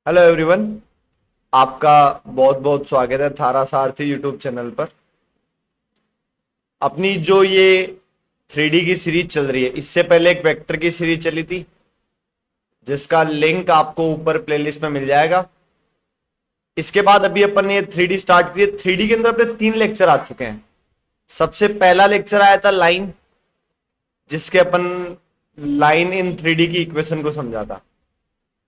Hello everyone. आपका बहुत बहुत स्वागत है थारा सारथी यूट्यूब चैनल पर। अपनी जो ये 3D की सीरीज चल रही है, इससे पहले एक वेक्टर की सीरीज चली थी जिसका लिंक आपको ऊपर प्लेलिस्ट में मिल जाएगा। इसके बाद अभी अपन ने 3D स्टार्ट की है। 3D के अंदर अपने 3 लेक्चर आ चुके हैं। सबसे पहला लेक्चर आया था लाइन, जिसके अपन लाइन इन 3D की इक्वेशन को समझा था।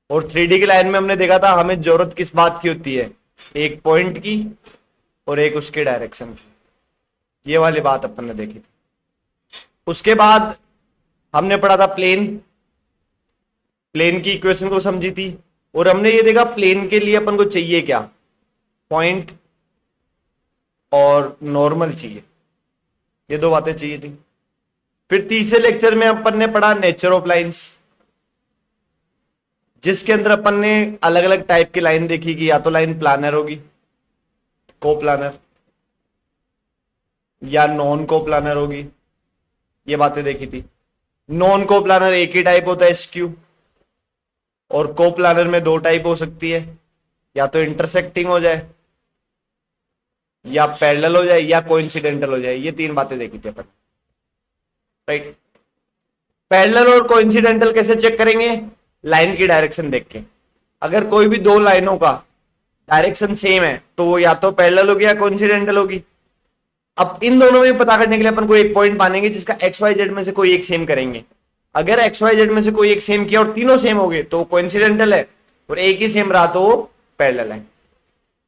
और 3D की लाइन में हमने देखा था हमें जरूरत किस बात की होती है, एक पॉइंट की और एक उसके डायरेक्शन की। ये वाली बात अपन ने देखी थी। उसके बाद हमने पढ़ा था प्लेन, प्लेन की इक्वेशन को समझी थी। और हमने ये देखा प्लेन के लिए अपन को चाहिए क्या, पॉइंट और नॉर्मल चाहिए, ये दो बातें चाहिए थी। फिर तीसरे लेक्चर में अपन ने पढ़ा नेचर ऑफ लाइंस, जिसके अंदर अपन ने अलग अलग टाइप की लाइन देखी कि या तो लाइन प्लानर होगी, को प्लानर, या नॉन को प्लानर होगी। ये बातें देखी थी। नॉन को प्लानर एक ही टाइप होता है, स्क्यू। और को प्लानर में दो टाइप हो सकती है, या तो इंटरसेक्टिंग हो जाए, या पैरेलल हो जाए, या कोइंसिडेंटल हो जाए। ये तीन बातें देखी थी अपन, राइट। पैरेलल और कोइंसिडेंटल कैसे चेक करेंगे, लाइन की डायरेक्शन देख के। अगर कोई भी दो लाइनों का डायरेक्शन सेम है तो वो या तो पैरेलल होगी या कोइंसिडेंटल होगी। अब इन दोनों में पता करने के लिए अपन को एक पॉइंट मानेंगे जिसका एक्स वाई जेड में से कोई एक सेम करेंगे। अगर एक्स वाई जेड में से कोई एक सेम किया और तीनों सेम हो गए तो कोइंसिडेंटल है, और एक ही सेम रहा तो वो पैरेलल है।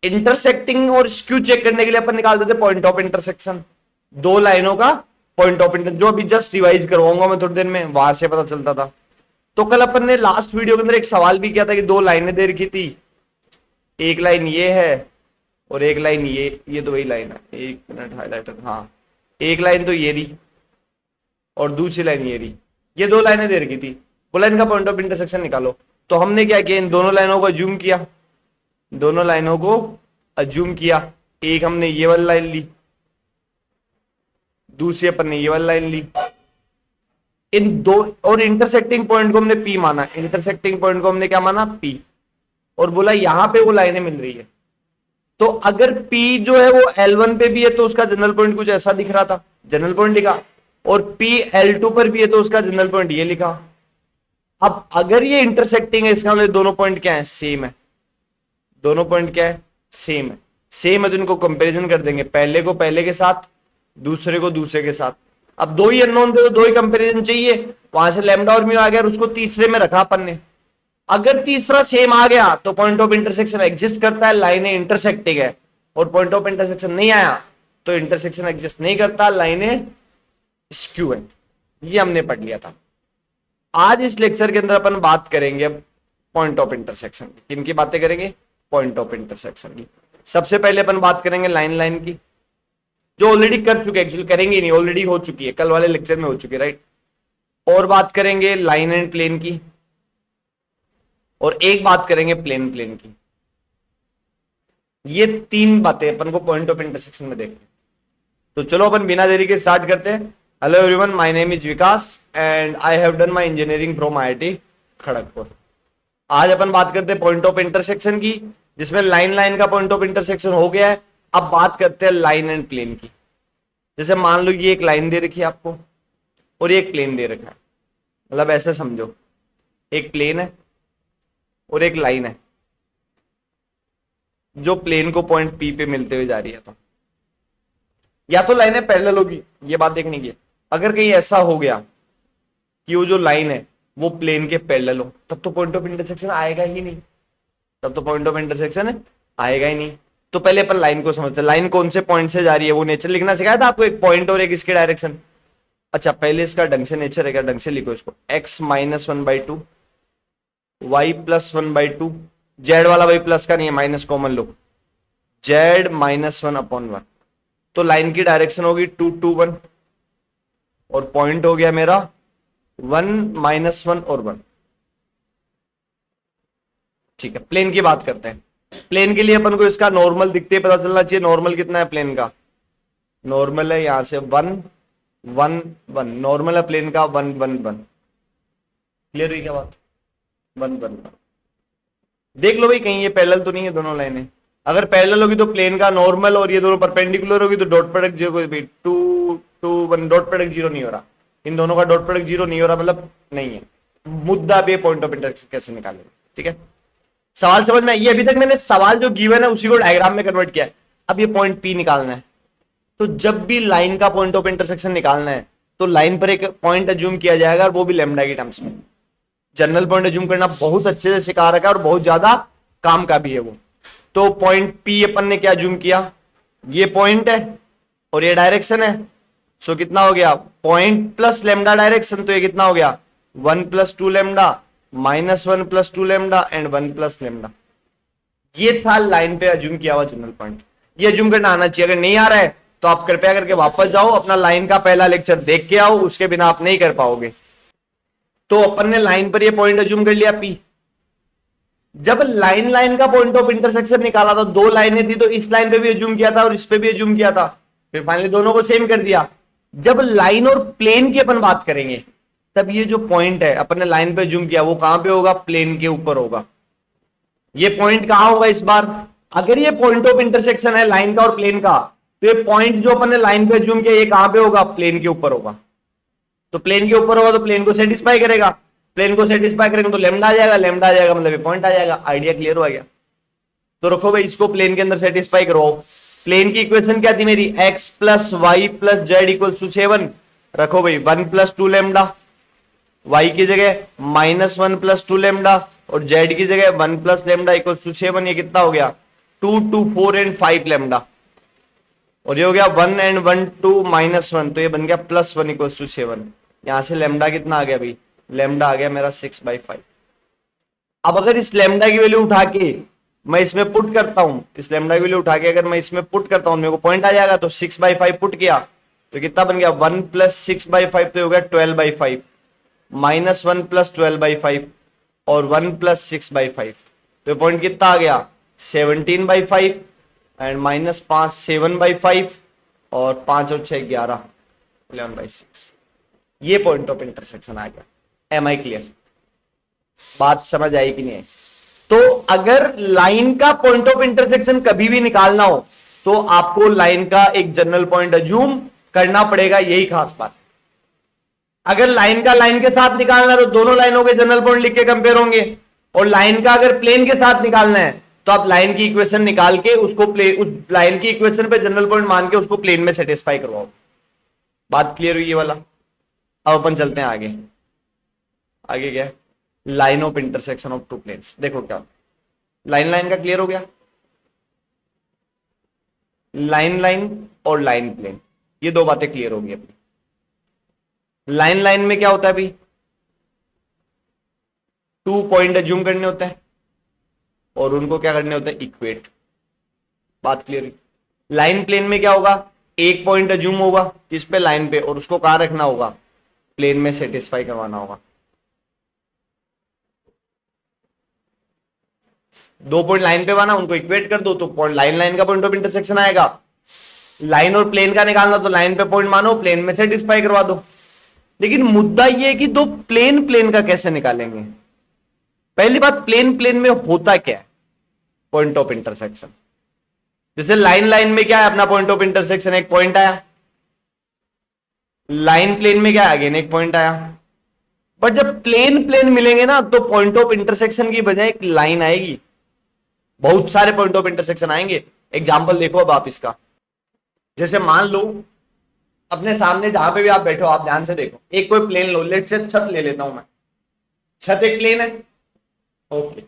इंटरसेक्टिंग और स्क्यू चेक करने के लिए अपन निकाल देते पॉइंट ऑफ इंटरसेक्शन, दो लाइनों का पॉइंट ऑफ इंटर, जो अभी जस्ट रिवाइज करवाऊंगा मैं थोड़ी देर में, वहां से पता चलता था। तो कल अपन ने लास्ट वीडियो के अंदर एक सवाल भी किया था कि दो लाइनें दे रखी थी, एक लाइन ये है और एक लाइन ये तो वही लाइन है, एक मिनट हाईलाइटर, हाँ। एक लाइन तो ये रही और दूसरी लाइन ये रही, ये दो लाइनें दे रखी थी। बोला इनका पॉइंट ऑफ इंटरसेक्शन निकालो। तो हमने क्या किया, इन दोनों लाइनों को अज्यूम किया, दोनों लाइनों को अज्यूम किया। एक हमने ये वाली लाइन ली, दूसरी अपन ने ये वाली लाइन ली। इन दो और इंटरसेक्टिंग पॉइंट को हमने पी माना, इंटरसेक्टिंग पॉइंट को हमने क्या माना, पी। और बोला यहां पे वो लाइनें मिल रही है। तो अगर P जो है वो L1 पे भी है तो उसका जनरल पॉइंट कुछ ऐसा दिख रहा था, जनरल पॉइंट लिखा। और P L2 पर भी है तो उसका जनरल पॉइंट ये लिखा। अब अगर ये इंटरसेक्टिंग है, इसका मतलब दोनों पॉइंट क्या है, सेम है। दोनों पॉइंट क्या है, सेम है। सेम है तो इनको कंपैरिजन कर देंगे, पहले को पहले के साथ, दूसरे को दूसरे के साथ। अब दो ही अननोन थे तो दो ही कंपैरिजन चाहिए, वहां से लैम्डा और म्यू आ गया और उसको तीसरे में रखा अपन ने। अगर तीसरा सेम आ गया तो पॉइंट ऑफ इंटरसेक्शन एग्जिस्ट करता है, लाइनें इंटरसेक्टिंग है। और पॉइंट ऑफ इंटरसेक्शन नहीं आया तो इंटरसेक्शन एग्जिस्ट नहीं करता, लाइनें स्क्यू है। ये हमने पढ़ लिया था। आज इस लेक्चर के अंदर अपन बात करेंगे अब पॉइंट ऑफ इंटरसेक्शन की। किन की बातें करेंगे, पॉइंट ऑफ इंटरसेक्शन की। सबसे पहले अपन बात करेंगे लाइन लाइन की, जो ऑलरेडी कर चुके, एक्चुअली करेंगे नहीं, ऑलरेडी हो चुकी है, कल वाले लेक्चर में हो चुकी है, राइट। और बात करेंगे लाइन एंड प्लेन की, और एक बात करेंगे प्लेन प्लेन की। ये तीन बातें अपन को पॉइंट ऑफ इंटरसेक्शन में देखनी। तो चलो अपन बिना देरी के स्टार्ट करते हैं। Hello everyone, my name is Vikas and I have done my engineering from IIT Kharagpur. आज अपन बात करते हैं पॉइंट ऑफ इंटरसेक्शन की, जिसमें लाइन लाइन का पॉइंट ऑफ इंटरसेक्शन हो गया है। अब बात करते हैं लाइन एंड प्लेन की। जैसे मान लो ये एक लाइन दे रखी है आपको और ये एक प्लेन दे रखा है, मतलब ऐसे समझो, एक प्लेन है और एक लाइन है जो प्लेन को पॉइंट पी पे मिलते हुए जा रही है। तो या तो लाइनें पैरेलल होगी, ये बात देखने की है। अगर कहीं ऐसा हो गया कि वो जो लाइन है वो प्लेन के पैरेलल हो, तब तो पॉइंट ऑफ इंटरसेक्शन आएगा ही नहीं, तब तो पॉइंट ऑफ इंटरसेक्शन आएगा ही नहीं। तो पहले अपन लाइन को समझते हैं, लाइन कौन से पॉइंट से जा रही है। वो नेचर लिखना सिखाया था आपको, एक पॉइंट और एक इसके डायरेक्शन। अच्छा पहले इसका ढंग से नेचर है क्या, ढंग से लिखो इसको, x minus 1/2, y plus 1/2, Z वाला भाई प्लस का नहीं है, माइनस कॉमन लो, जेड माइनस 1/1। तो लाइन की डायरेक्शन होगी 2 2 1 और पॉइंट हो गया मेरा 1 -1 और 1। ठीक है, प्लेन की बात करते हैं। प्लेन के लिए अपन को इसका नॉर्मल दिखते पता चलना चाहिए। नॉर्मल कितना है प्लेन का, नॉर्मल है यहां से 1 1 1, नॉर्मल है प्लेन का 1 1 1। क्लियर हुई क्या बात, 1 1 1। देख लो भाई कहीं ये पैरेलल तो नहीं है दोनों लाइनें। अगर पैरेलल होगी तो प्लेन का नॉर्मल और ये दोनों परपेंडिकुलर होगी तो dot product zero, two two one dot product zero नहीं हो रहा, इन दोनों का डॉट प्रोडक्ट जीरो नहीं हो रहा, मतलब नहीं है। मुद्दा पे पॉइंट ऑफ इंटरसेक्शन कैसे निकालेंगे, ठीक है। सवाल समझ में, ये अभी तक मैंने सवाल जो गिवन है उसी को डायग्राम में कन्वर्ट किया है। अब ये पॉइंट पी निकालना है, तो जब भी लाइन का पॉइंट ऑफ इंटरसेक्शन निकालना है तो लाइन पर एक पॉइंट अज्यूम किया जाएगा और वो भी लैम्डा के टर्म्स में। जनरल पॉइंट अज्यूम करना बहुत अच्छे से सिखा रखा है और बहुत ज्यादा काम का भी है वो। तो पॉइंट पी अपन ने क्या अज्यूम किया, ये पॉइंट है और ये डायरेक्शन है, सो कितना हो गया पॉइंट प्लस लेमडा डायरेक्शन, तो ये कितना हो गया 1 + 2 lambda minus 1 + 2 lambda and 1 + lambda. ये था लाइन पे अज्यूम किया हुआ जनरल पॉइंट। ये अज्यूम करना आना चाहिए, अगर नहीं आ रहा है तो आप कृपया करके वापस जाओ, अपना लाइन का पहला लेक्चर देख के आओ, उसके बिना आप नहीं कर पाओगे। तो अपन ने लाइन पर ये पॉइंट अज्यूम कर लिया पी। जब लाइन लाइन का पॉइंट ऑफ इंटरसेक्शन निकाला था, दो लाइनें थी तो इस लाइन पे भी अज्यूम किया था और इस पे भी अज्यूम किया था, फिर फाइनली दोनों को सेम कर दिया। जब लाइन और प्लेन की अपन बात करेंगे तब ये जो पॉइंट है अपन ने लाइन पे अज्यूम किया वो कहां पे होगा, प्लेन के ऊपर होगा। ये पॉइंट कहां होगा इस बार, अगर ये पॉइंट ऑफ इंटरसेक्शन है लाइन का और प्लेन का, तो ये पॉइंट जो अपन ने लाइन पे अज्यूम किया ये कहां पे होगा, प्लेन के ऊपर होगा। तो प्लेन के ऊपर होगा तो प्लेन को सेटिस्फाई करेगा, प्लेन को सेटिस्फाई करेंगे तो लेमडा आ जाएगा, लेमडा आ जाएगा मतलब ये पॉइंट आ जाएगा। आइडिया क्लियर हो गया। तो रखो भाई इसको प्लेन के अंदर सेटिस्फाई करो। प्लेन की इक्वेशन क्या थी मेरी, x + y + z = 7। रखो भाई 1 + 2 लेमडा, y की जगह -1 + 2 लेमडा और z की जगह 1 + लेमडा = 7। ये कितना हो गया 2 2 4 एंड 5 लेमडा, और ये हो गया 1 एंड 1 2 -1, तो ये बन गया +1 = 7। यहां से लेमडा कितना आ गया भाई, लेमडा आ गया मेरा 6/5। अब अगर इस लेमडा की वैल्यू उठा के मैं इसमें पुट करता हूं, इस लेमडा की वैल्यू उठा के अगर मैं इसमें पुट करता हूं मेरे को पॉइंट आ जाएगा। तो 6/5 पुट किया तो कितना बन गया 1 + 6/5, तो हो गया 12/5, -1 + 12/5 और 1 + 6/5, तो पॉइंट कितना आ गया 17/5 एंड -5 7/5 और 5 और 6 11 11/6। ये पॉइंट ऑफ इंटरसेक्शन आ गया। एम आई क्लियर, बात समझ आई कि नहीं आई? तो अगर लाइन का पॉइंट ऑफ इंटरसेक्शन कभी भी निकालना हो तो आपको लाइन का एक जनरल पॉइंट अज्यूम करना पड़ेगा, यही खास बात। अगर लाइन का लाइन के साथ निकालना है तो दोनों लाइनों के जनरल पॉइंट लिख के कंपेयर होंगे, और लाइन का अगर प्लेन के साथ निकालना है तो आप लाइन की इक्वेशन निकाल के उसको प्लेन, उस लाइन की इक्वेशन पे जनरल पॉइंट मान के उसको प्लेन में सेटिस्फाई करवाओ। बात क्लियर हुई ये वाला? अब अपन चलते हैं आगे। आगे क्या है, line of intersection of two planes. देखो क्या लाइन लाइन का क्लियर हो गया, लाइन लाइन और लाइन प्लेन, ये दो बातें क्लियर होगी अपनी। लाइन लाइन में क्या होता है अभी, 2 पॉइंट अज्यूम करने होते हैं और उनको क्या करने होते हैं, इक्वेट। बात क्लियर हुई? लाइन प्लेन में क्या होगा, एक पॉइंट अज्यूम होगा किस पे, लाइन पे, और उसको कहां रखना होगा, प्लेन में सेटिस्फाई करवाना होगा। 2 पॉइंट लाइन पे बना, उनको इक्वेट कर दो तो पॉइंट लाइन लाइन का पॉइंट ऑफ इंटरसेक्शन आएगा। लाइन और प्लेन का निकालना तो लाइन पे पॉइंट मानो, प्लेन में सेटिस्फाई करवा दो। लेकिन मुद्दा यह है कि दो प्लेन प्लेन का कैसे निकालेंगे। पहली बात, प्लेन प्लेन में होता क्या है पॉइंट ऑफ इंटरसेक्शन। जैसे लाइन लाइन में क्या है अपना पॉइंट ऑफ इंटरसेक्शन, एक पॉइंट आया। लाइन प्लेन में क्या है, अगेन एक पॉइंट आया। बट जब प्लेन प्लेन मिलेंगे ना तो पॉइंट ऑफ इंटरसेक्शन की बजाय एक लाइन आएगी, बहुत सारे पॉइंट ऑफ इंटरसेक्शन आएंगे। एग्जांपल देखो अब आप इसका, जैसे मान लो अपने सामने जहां पे भी आप बैठो, आप ध्यान से देखो, एक कोई प्लेन लो, लेट से छत ले लेता हूं मैं। छत एक प्लेन है, ओके,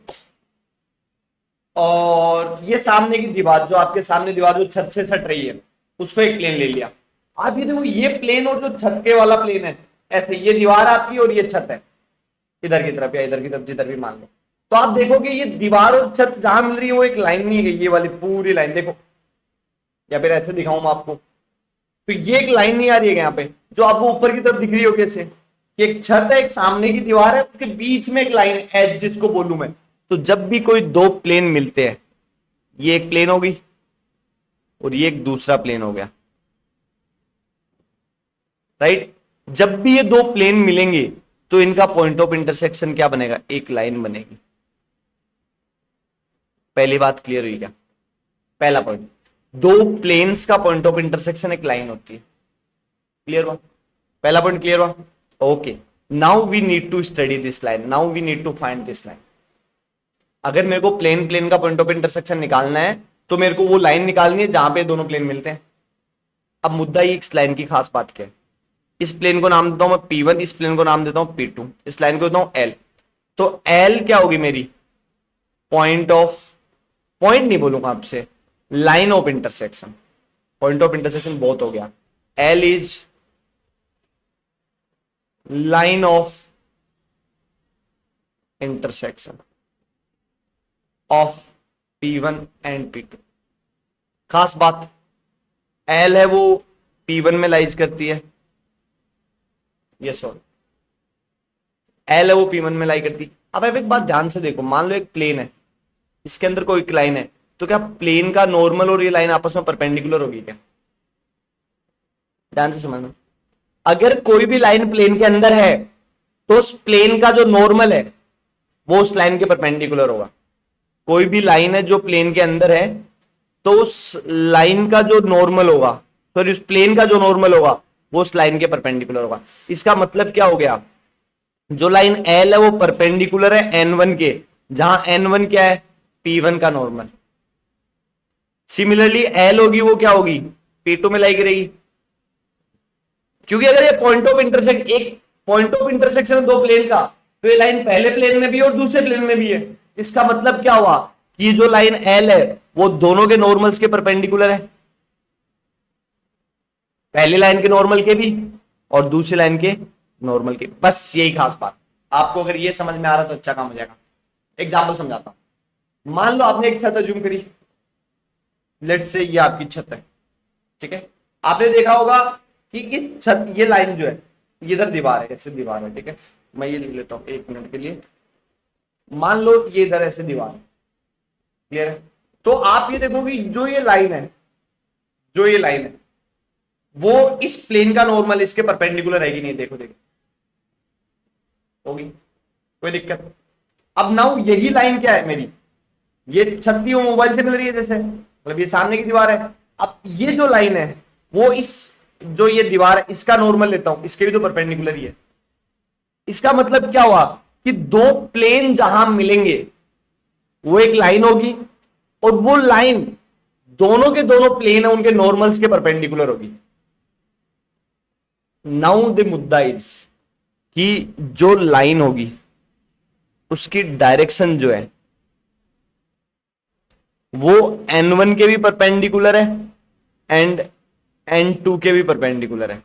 और ये सामने की दीवार, जो आपके सामने दीवार जो छत से सट रही है, उसको एक प्लेन ले लिया। आप ये देखो, ये प्लेन और जो छत के वाला प्लेन है, ऐसे ये दीवार आपकी और ये छत है इधर की तरफ या इधर की तरफ, जिधर भी मान लो। तो आप देखोगे ये दीवार और छत जहां मिल रही है वो एक लाइन नहीं है, ये वाली पूरी लाइन देखो, या फिर ऐसे दिखाऊं मैं आपको, तो ये एक लाइन नहीं आ रही है यहाँ पे, जो आपको ऊपर की तरफ दिख रही होगी ऐसे। एक छत है, एक सामने की दीवार है, उसके बीच में एक लाइन, एज जिसको बोलूं मैं। तो जब भी कोई दो प्लेन मिलते हैं, ये एक प्लेन होगी और ये एक दूसरा प्लेन हो गया, राइट। जब भी ये दो प्लेन मिलेंगे तो इनका पॉइंट ऑफ इंटरसेक्शन क्या बनेगा, एक लाइन बनेगी। पहली बात क्लियर हुई क्या? पहला पॉइंट, दो प्लेन्स का पॉइंट ऑफ इंटरसेक्शन एक लाइन होती है। क्लियर हुआ? पहला पॉइंट क्लियर हुआ? Okay, now we need to study this line, now we need to find this line. अगर मेरे को प्लेन प्लेन का पॉइंट ऑफ इंटरसेक्शन निकालना है तो मेरे को वो लाइन निकालनी है जहां पे दोनों प्लेन मिलते हैं। अब मुद्दा ये इस लाइन की खास बात क्या है, इस प्लेन को नाम देता हूं मैं P1, इस प्लेन को नाम देता हूं P2, इस लाइन को देता हूं L। तो L क्या होगी मेरी? पॉइंट ऑफ, पॉइंट नहीं बोलूंगा आपसे, line of intersection. Point of intersection बहुत हो गया। L is line of intersection of P1 and P2। खास बात, L है वो P1 में लाइज करती है, यस और L है वो P1 में लाई करती। अब आप एक बात ध्यान से देखो, मान लो एक प्लेन है, इसके अंदर कोई लाइन है, तो क्या प्लेन का नॉर्मल और ये लाइन आपस में परपेंडिकुलर होगी क्या? ध्यान से समझना, अगर कोई भी लाइन प्लेन के अंदर है तो उस प्लेन का जो नॉर्मल है वो उस लाइन के परपेंडिकुलर होगा। कोई भी लाइन है जो प्लेन के अंदर है तो उस लाइन का जो नॉर्मल होगा, सॉरी उस प्लेन का जो नॉर्मल होगा वो उस लाइन के परपेंडिकुलर होगा। इसका मतलब क्या हो गया, जो लाइन L है वो परपेंडिकुलर है N1 के, जहां N1 क्या है? P1 का नॉर्मल। सिमिलरली L होगी वो क्या होगी? P2 में लाई करेगी, क्योंकि अगर ये पॉइंट ऑफ इंटरसेक्शन, एक पॉइंट ऑफ इंटरसेक्शन है दो प्लेन का, तो ये लाइन पहले प्लेन में भी है और दूसरे प्लेन में भी है। इसका मतलब क्या हुआ कि ये जो लाइन L है वो दोनों के नॉर्मल्स के परपेंडिकुलर है, पहली लाइन के नॉर्मल के भी और दूसरी लाइन के नॉर्मल के। बस यही खास बात, आपको अगर ये समझ में आ रहा तो अच्छा काम हो जाएगा। एग्जाम्पल समझाता हूं। मान लो आपने एक छत अज्यूम करी, लेट्स से ये आपकी छत है, ठीक है। आपने देखा होगा कि इस छत, ये लाइन जो है, इधर दीवार है, ऐसे दीवार है, ठीक है। मैं ये लिख लेता हूं एक मिनट के लिए। मान लो ये इधर ऐसे दीवार है, क्लियर है। तो आप ये देखोगे जो ये लाइन है, जो ये लाइन है वो इस प्लेन का नॉर्मल इसके परपेंडिकुलर है कि नहीं? देखो देखो, होगी, कोई दिक्कत? अब नाउ यही लाइन क्या है मेरी, ये छत्ती वो मोबाइल से मिल रही है जैसे, मतलब ये सामने की दीवार है। अब ये जो लाइन है वो इस, जो ये दीवार है इसका नॉर्मल लेता हूं, इसके भी तो परपेंडिकुलर ही है। इसका मतलब क्या हुआ कि दो प्लेन जहां मिलेंगे वो एक लाइन होगी, और वो लाइन दोनों के दोनों प्लेन है उनके नॉर्मल्स के परपेंडिकुलर होगी। नाउ द मुद्दा इज कि जो लाइन होगी उसकी डायरेक्शन जो है वो N1 के भी परपेंडिकुलर है एंड N2 के भी परपेंडिकुलर है।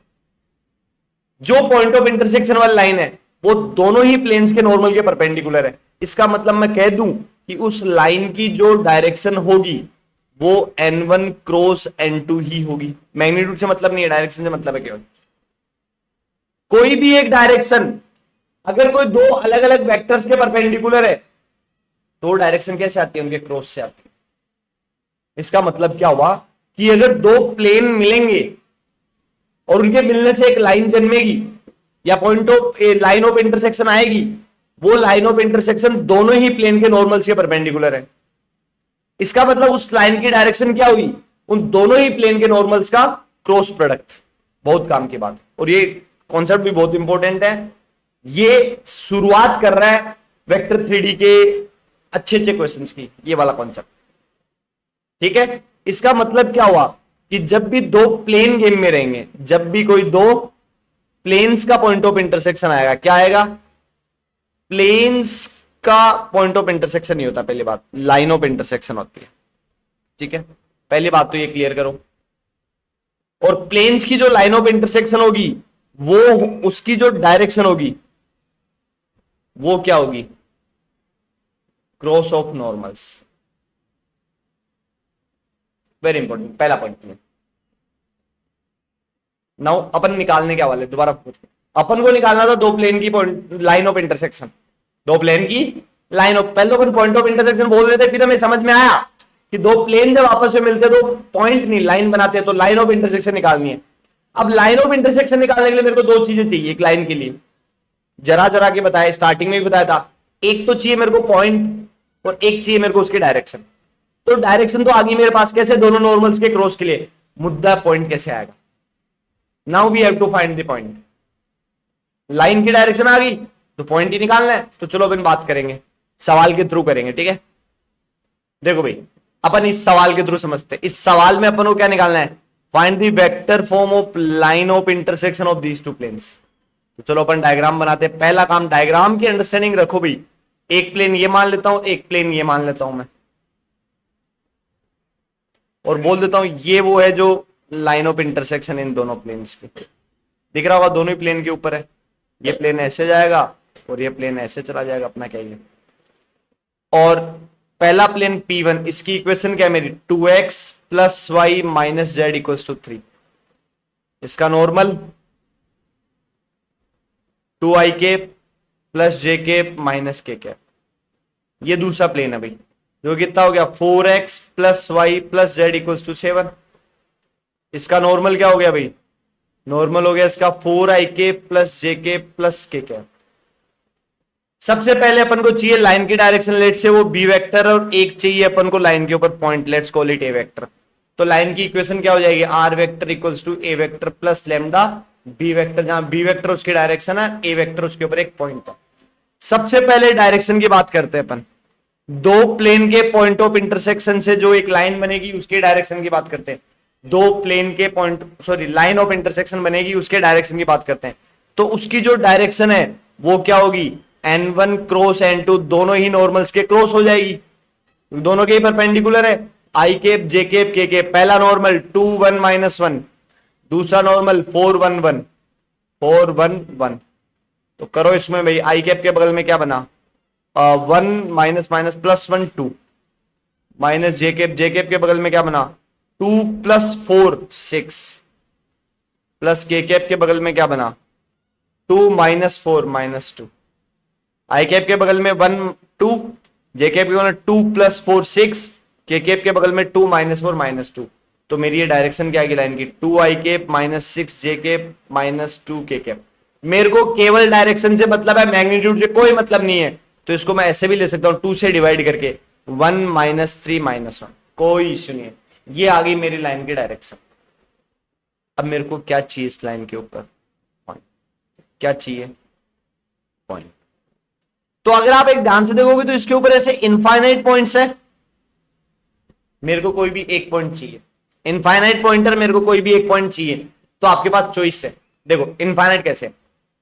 जो पॉइंट ऑफ इंटरसेक्शन वाली लाइन है वो दोनों ही प्लेन्स के नॉर्मल के परपेंडिकुलर है। इसका मतलब मैं कह दूं कि उस लाइन की जो डायरेक्शन होगी वो N1 क्रॉस N2 ही होगी। मैग्नीट्यूड से मतलब नहीं है, डायरेक्शन से मतलब है केवल। कोई भी एक डायरेक्शन, अगर कोई दो अलग अलग वेक्टर्स के परपेंडिकुलर है तो डायरेक्शन कैसे आती है? उनके क्रॉस से आती है। इसका मतलब क्या हुआ कि अगर दो प्लेन मिलेंगे और उनके मिलने से एक लाइन जन्मेगी या point of line of intersection आएगी, वो लाइन ऑफ इंटरसेक्शन दोनों ही प्लेन के नॉर्मल्स के परपेंडिकुलर है। इसका मतलब उस लाइन की डायरेक्शन क्या हुई? उन दोनों ही प्लेन के नॉर्मल्स का क्रॉस प्रोडक्ट। बहुत काम की बात, और ये कॉन्सेप्ट भी बहुत इंपॉर्टेंट है। ये शुरुआत कर रहा है वेक्टर 3D के अच्छे अच्छे क्वेश्चंस की, ये वाला कॉन्सेप्ट, ठीक है। इसका मतलब क्या हुआ कि जब भी दो प्लेन गेम में रहेंगे, जब भी कोई दो प्लेन्स का पॉइंट ऑफ इंटरसेक्शन आएगा, क्या आएगा? प्लेन्स का पॉइंट ऑफ इंटरसेक्शन नहीं होता, पहली बात लाइन ऑफ इंटरसेक्शन होती है, ठीक है। पहली बात तो ये क्लियर करो। और प्लेन्स की जो लाइन ऑफ इंटरसेक्शन होगी वो, उसकी जो डायरेक्शन होगी वो क्या होगी? Cross of normals. Very important, पहला पॉइंट में। नाउ अपन निकालने के वाले, दोबारा अपन को निकालना था दो प्लेन की लाइन ऑफ इंटरसेक्शन, दो प्लेन की लाइन ऑफ, पहले तो अपन पॉइंट ऑफ इंटरसेक्शन बोल रहे थे, फिर हमें समझ में आया कि दो प्लेन जब आपस में मिलते तो पॉइंट नहीं लाइन बनाते, तो लाइन ऑफ इंटरसेक्शन निकालनी है। अब लाइन ऑफ इंटरसेक्शन निकालने के लिए मेरे को दो चीजें चाहिए एक लाइन के लिए, जरा जरा के बताया, स्टार्टिंग में भी बताया था। एक तो चाहिए मेरे को पॉइंट और एक चाहिए मेरे को उसकी डायरेक्शन। तो डायरेक्शन तो आ गई मेरे पास, कैसे? दोनों नॉर्मल्स के क्रॉस के लिए। मुद्दा पॉइंट कैसे आएगा? Now we have to find the point. Line की डायरेक्शन आ गई तो पॉइंट ही निकालना है। तो चलो अपन बात करेंगे, सवाल के थ्रू करेंगे, ठीक है? देखो भाई, अपन इस सवाल के थ्रू समझते हैं। इस सवाल में अपन को क्या निकालना है? Find the vector form of line of intersection of these two planes. तो चलो अपन डायग्राम बनाते हैं। पहला काम, डायग्राम की अंडरस्टैंडिंग रखो भाई। एक प्लेन ये मान लेता हूं, एक प्लेन ये मान लेता हूं मैं, और बोल देता हूं ये वो है जो लाइन ऑफ इंटरसेक्शन इन दोनों प्लेन्स की। दिख रहा होगा दोनों ही प्लेन के ऊपर है। ये प्लेन ऐसे जाएगा और ये प्लेन ऐसे चला जाएगा अपना, क्या ये। और पहला प्लेन P1, इसकी इक्वेशन क्या है मेरी? 2x plus y minus Z equals to 3। इसका normal 2i cap plus j cap minus k cap. ये दूसरा प्लेन है भाई, जो कितना हो गया? 4x plus y plus Z equals to 7। इसका नॉर्मल क्या हो गया भाई? नॉर्मल हो गया इसका 4i cap plus j cap plus k cap. सबसे पहले अपन को चाहिए लाइन की डायरेक्शन, लेट से वो बी वेक्टर, और एक चाहिए अपन को लाइन के ऊपर point, let's call it A vector. तो लाइन की इक्वेशन क्या हो जाएगी? R vector equals to A vector plus lambda B vector, जहां बी वेक्टर उसकी डायरेक्शन है, ए वेक्टर उसके ऊपर एक पॉइंट है। सबसे पहले डायरेक्शन की बात करते हैं अपन। दो प्लेन के पॉइंट ऑफ इंटरसेक्शन से जो एक लाइन बनेगी उसके डायरेक्शन की बात करते हैं। दो प्लेन के point, sorry, line of intersection बनेगी, उसके डायरेक्शन की बात करते हैं। तो उसकी जो डायरेक्शन है वो क्या होगी? N1 क्रॉस N2, दोनों ही नॉर्मल्स के क्रॉस हो जाएगी, दोनों के ही परपेंडिकुलर है। आई केप जे केप के केप। पहला नॉर्मल 2 1 माइनस 1, दूसरा नॉर्मल 4 1 1 4 1 1। तो करो इसमें भाई, आई कैप के बगल में क्या बना? 1 minus minus plus 1 2 minus J cap के बगल में क्या बना? 2 प्लस 4 6 प्लस के कैप के बगल में क्या बना? 2 माइनस 4 माइनस 2। आई कैप के बगल में 1 2, जे कैप के बगल में 2 प्लस 4 6, के कैप के बगल में 2 माइनस 4 माइनस 2। तो मेरी ये डायरेक्शन क्या आएगी लाइन की? 2 आई कैप माइनस 6 जे कैप माइनस 2 के कैप। मेरे को केवल डायरेक्शन से मतलब है, मैग्नीट्यूड से कोई मतलब नहीं है। तो इसको मैं ऐसे भी ले सकता हूं, 2 से डिवाइड करके 1 माइनस 3 माइनस 1, कोई इश्यू नहीं है। ये आ गई मेरी लाइन की डायरेक्शन। अब मेरे को क्या चाहिए इस लाइन के ऊपर? पॉइंट। क्या चाहिए? पॉइंट। तो अगर आप एक ध्यान से देखोगे तो इसके ऊपर ऐसे इनफाइनाइट पॉइंट्स है। मेरे को कोई भी एक पॉइंट चाहिए, इनफाइनाइट पॉइंटर, मेरे को कोई भी एक पॉइंट चाहिए। तो आपके पास चॉइस है। देखो इनफाइनाइट कैसे,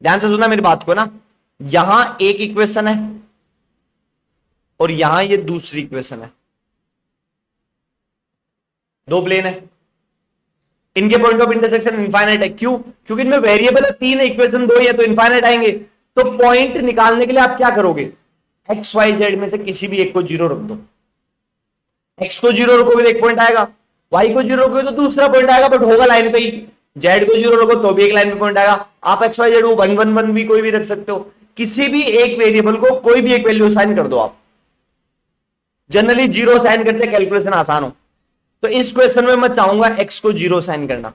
ध्यान से सुनना मेरी बात को ना। यहां एक इक्वेशन है और यहां ये दूसरी इक्वेशन है, दो प्लेन है, इनके पॉइंट ऑफ इंटरसेक्शन इनफाइनाइट है। क्यों? क्योंकि इनमें वेरिएबल है, तीन इक्वेशन दो ही है, तो इनफाइनाइट आएंगे। तो पॉइंट निकालने के लिए आप क्या करोगे? एक्स वाई जेड में से किसी भी एक को जीरो रख दो। एक्स को जीरो रखोगे तो एक पॉइंट आएगा, वाई को जीरो रखोगे तो दूसरा पॉइंट आएगा, बट होगा लाइन पे ही। जेड को जीरो रखो तो भी एक लाइन पे पॉइंट आएगा। आप एक्स वाई जेड को 1 1 1 भी कोई भी रख सकते हो, किसी भी एक वेरिएबल को कोई भी एक वैल्यू असाइन कर दो आप। जनरली जीरो असाइन करते कैलकुलेशन आसान हो। तो इस क्वेश्चन में मैं चाहूंगा एक्स को जीरो असाइन करना।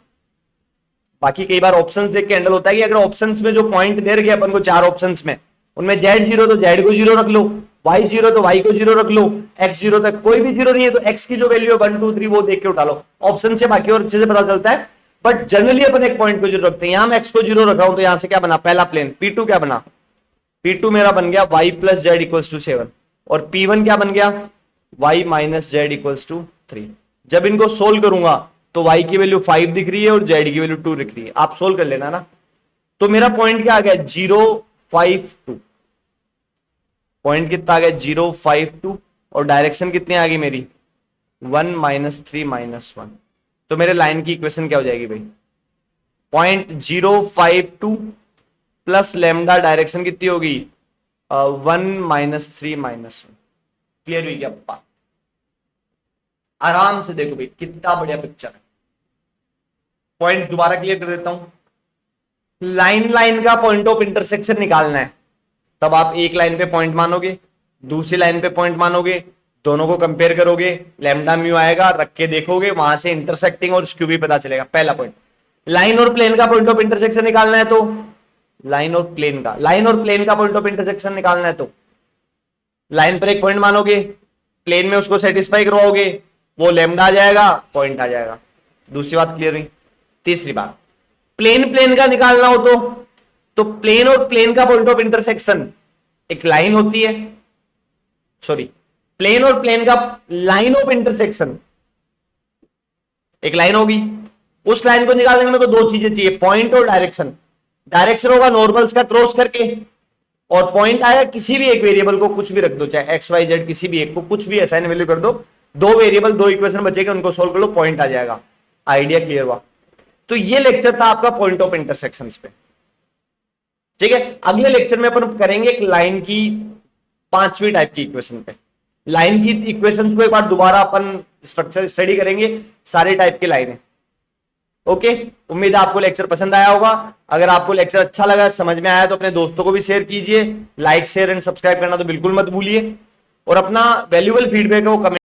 बाकी कई बार ऑप्शंस देख के हैंडल होता है कि अगर ऑप्शंस में जो पॉइंट दे रखे अपन को, चार ऑप्शंस में, उनमें जेड जीरो तो जेड को जीरो रख लो, वाई जीरो तो वाई को जीरो रख लो, एक्स जीरो तक कोई भी जीरो नहीं है तो एक्स की जो वैल्यू है 1 2 3 वो देख के उठा लो। ऑप्शन से बाकी और अच्छे से पता चलता है, बट जनरली अपन एक पॉइंट को जीरो रखते हैं। यहां मैं एक्स को जीरो रख रहा हूं तो यहां से क्या बना? पहला प्लेन P2 क्या बना? P2 मेरा बन गया y plus Z equals to 7, और P1 क्या बन गया? y minus Z equals to 3। जब इनको सोल्व करूंगा तो y की वैल्यू 5 दिख रही है और z की वैल्यू 2 दिख रही है। आप सोल्व कर लेना ना। तो मेरा पॉइंट क्या आ गया? 0 5 2। पॉइंट कितना आ गया? 0 5 2, और डायरेक्शन कितनी आ गई मेरी? 1 माइनस 3 माइनस 1। तो मेरे लाइन की इक्वेशन क्या हो जाएगी भाई? पॉइंट 0 5 2 प्लस लेमडा, डायरेक्शन कितनी होगी? 1 माइनस 3 माइनस 1। क्लियर हुई क्या बात? आराम से देखो भाई, कितना बढ़िया पिक्चर है। पॉइंट दोबारा क्लियर कर देता हूं। लाइन का पॉइंट ऑफ इंटरसेक्शन निकालना है, तब आप एक लाइन पे पॉइंट मानोगे, दूसरी लाइन पे पॉइंट मानोगे, दोनों को कंपेयर करोगे, लैम्डा म्यू आएगा, रख के देखोगे, वहां से इंटरसेक्टिंग और स्क्यू भी पता चलेगा। पहला पॉइंट। लाइन और प्लेन का पॉइंट ऑफ इंटरसेक्शन निकालना है, तो लाइन और प्लेन का पॉइंट ऑफ इंटरसेक्शन निकालना है, तो लाइन पर एक पॉइंट मानोगे, प्लेन में उसको सेटिस्फाई करवाओगे, वो लैम्डा आ जाएगा, पॉइंट आ जाएगा। दूसरी बात क्लियर हुई। तीसरी बात, प्लेन प्लेन का निकालना हो तो प्लेन और प्लेन का पॉइंट ऑफ इंटरसेक्शन एक लाइन होती है, सॉरी, प्लेन और प्लेन का लाइन ऑफ इंटरसेक्शन एक लाइन होगी। उस लाइन को निकालने में मेरे को दो चीजें चाहिए, पॉइंट और डायरेक्शन। डायरेक्शन होगा नॉर्मल्स का क्रॉस करके, और पॉइंट आया किसी भी एक वेरिएबल को कुछ भी रख दो, चाहे एक्स वाई जेड किसी भी एक को कुछ भी असाइन वैल्यू कर दो, दो वेरिएबल दो इक्वेशन बचेगा, उनको सोल्व कर लो, पॉइंट आ जाएगा। आइडिया क्लियर हुआ? तो ये लेक्चर था आपका पॉइंट ऑफ इंटरसेक्शन पे। ठीक है, अगले लेक्चर में अपन करेंगे एक लाइन की 5वीं टाइप की इक्वेशन पे। लाइन की इक्वेशंस को एक बार दोबारा अपन स्ट्रक्चर स्टडी करेंगे, सारे टाइप की लाइनें। ओके, उम्मीद है आपको लेक्चर पसंद आया होगा। अगर आपको लेक्चर अच्छा लगा, समझ में आया, तो अपने दोस्तों को भी शेयर कीजिए। लाइक शेयर एंड सब्सक्राइब करना तो बिल्कुल मत भूलिए, और अपना वैल्यूएबल फीडबैक है वो कमेंट